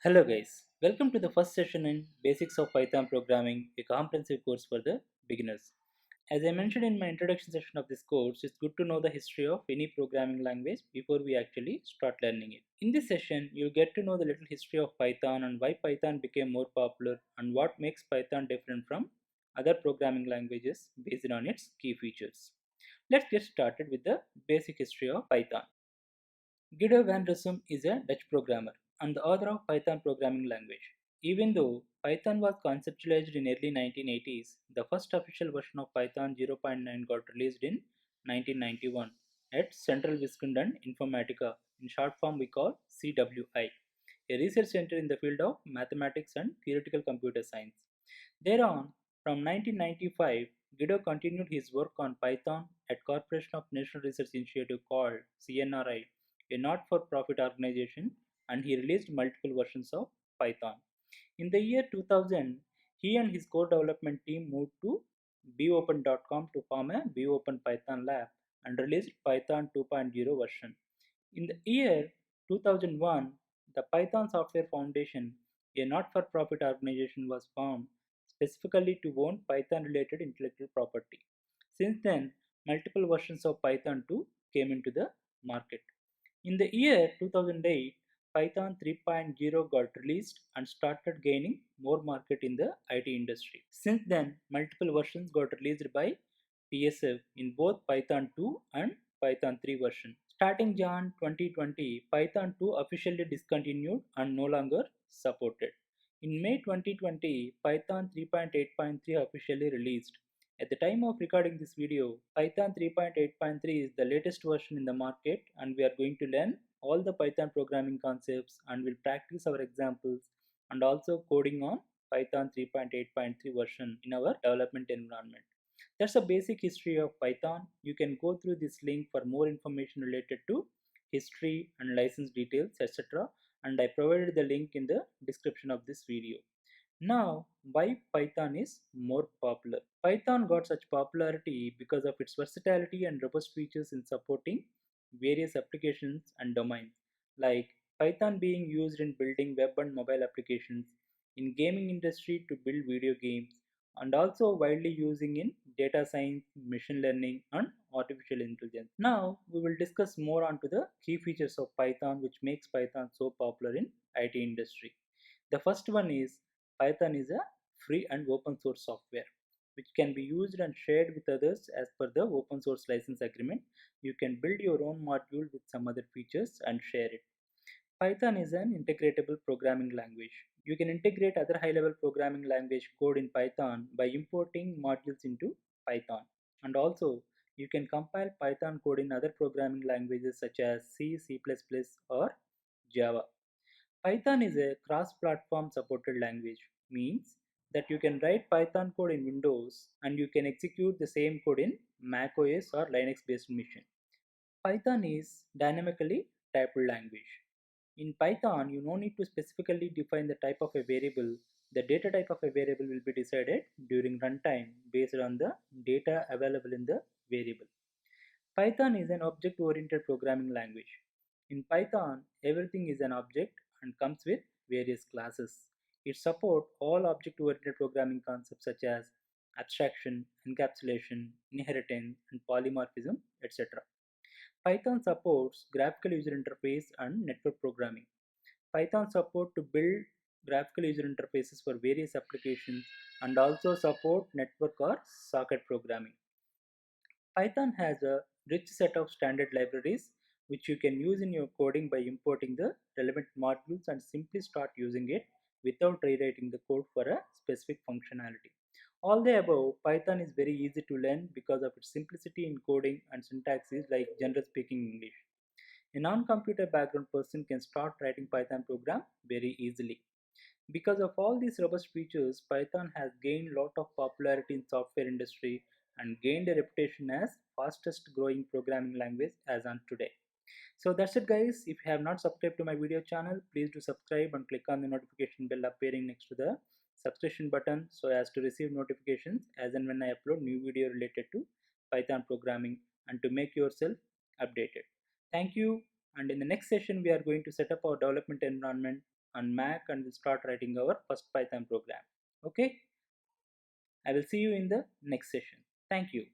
Hello guys, welcome to the first session in Basics of Python Programming, a comprehensive course for the beginners. As I mentioned in my introduction session of this course, it's good to know the history of any programming language before we actually start learning it. In this session, you'll get to know the little history of Python and why Python became more popular and what makes Python different from other programming languages based on its key features. Let's get started with the basic history of Python. Guido van Rossum is a Dutch programmer and the author of Python programming language. Even though Python was conceptualized in early 1980s, the first official version of Python 0.9 got released in 1991 at Central Wisconsin Informatica, in short form we call CWI, a research center in the field of mathematics and theoretical computer science. Thereon, from 1995, Guido continued his work on Python at Corporation of National Research Initiative called CNRI, a not-for-profit organization, and he released multiple versions of Python. In the year 2000, he and his co-development team moved to bopen.com to form a bopen Python lab and released Python 2.0 version. In the year 2001, the Python Software Foundation, a not-for-profit organization, was formed specifically to own Python-related intellectual property. Since then, multiple versions of Python 2 came into the market. In the year 2008, Python 3.0 got released and started gaining more market in the IT industry. Since then, multiple versions got released by PSF in both Python 2 and Python 3 version. Starting Jan 2020, Python 2 officially discontinued and no longer supported. In May 2020, Python 3.8.3 officially released. At the time of recording this video, Python 3.8.3 is the latest version in the market and we are going to learn all the Python programming concepts and will practice our examples and also coding on Python 3.8.3 version in our development environment. That's a basic history of Python. You can go through this link for more information related to history and license details, etc. And I provided the link in the description of this video. Now, why Python is more popular? Python got such popularity because of its versatility and robust features in supporting various applications and domains, like Python being used in building web and mobile applications, in gaming industry to build video games, and also widely using in data science, machine learning, and artificial intelligence. Now, we will discuss more onto the key features of Python which makes Python so popular in IT industry. The first one is Python is a free and open source software which can be used and shared with others as per the open source license agreement. You can build your own module with some other features and share it. Python is an integratable programming language. You can integrate other high-level programming language code in Python by importing modules into Python. And also, you can compile Python code in other programming languages such as C, C++, or Java. Python is a cross-platform supported language, means that you can write Python code in Windows and you can execute the same code in Mac OS or Linux based machine. Python is dynamically typed language. In Python, you no need to specifically define the type of a variable. The data type of a variable will be decided during runtime based on the data available in the variable. Python is an object-oriented programming language. In Python, everything is an object and comes with various classes. It supports all object-oriented programming concepts such as abstraction, encapsulation, inheritance, and polymorphism, etc. Python supports graphical user interface and network programming. Python support to build graphical user interfaces for various applications and also support network or socket programming. Python has a rich set of standard libraries which you can use in your coding by importing the relevant modules and simply start using it without rewriting the code for a specific functionality. All the above, Python is very easy to learn because of its simplicity in coding and syntax is like general speaking English. A non-computer background person can start writing Python program very easily. Because of all these robust features, Python has gained a lot of popularity in software industry and gained a reputation as fastest growing programming language as on today. So that's it guys. If you have not subscribed to my video channel, please do subscribe and click on the notification bell appearing next to the subscription button so as to receive notifications as and when I upload new video related to Python programming and to make yourself updated. Thank you, and in the next session we are going to set up our development environment on Mac and we'll start writing our first Python program. Okay, I will see you in the next session. Thank you.